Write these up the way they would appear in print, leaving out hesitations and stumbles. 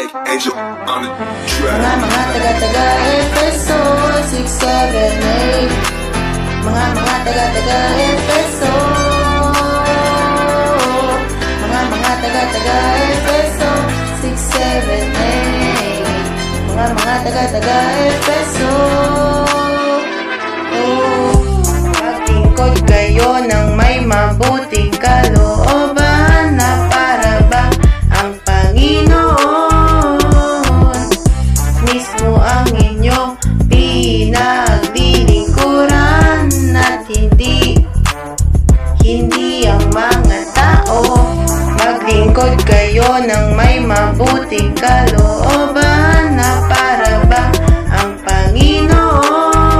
Like Angel on the track. Mga taga-taga Efeso 678. Mga taga-taga Efeso. Mga taga-taga Efeso 678. Mga taga-taga Efeso. Maglingkod kayo ng may mabuting kalooban na para bang ang Panginoon mismo ang inyong pinaglilingkuran at hindi ang mga tao. Maglingkod kayo ng may mabuting kalooban na para bang ang Panginoon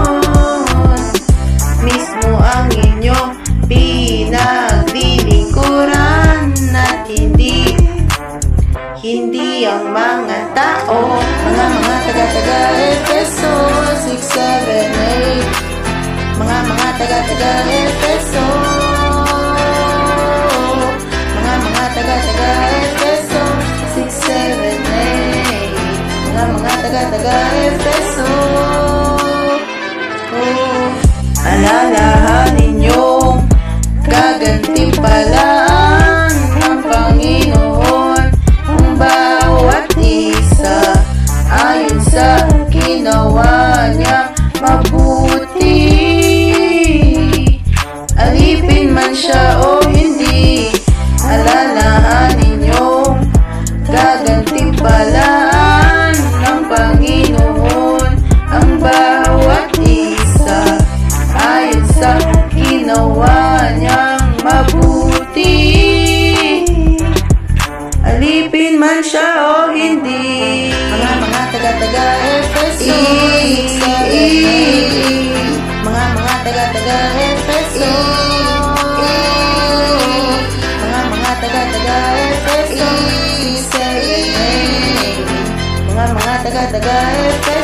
mismo ang inyong pinaglilingkuran at hindi ang mga tao. Mga taga-taga Efeso 678. Mga taga-taga Efeso. Mga taga-taga Efeso 678. Mga taga-taga Efeso. Alalahanin niyong gagantimpalaan ng Panginoon ang bawat isa ayon sa ginawa niya mabuti. Alipin man siya o hindi, alalahanin niyong gagantimpalaan ng Panginoon ang bawat isa ayon sa ginawa niyang mabuti. Alipin man siya o hindi. Mga taga-taga Efeso 678. Mga taga-taga Efeso. Mga taga-taga Efeso 678. Mga taga-taga Efeso.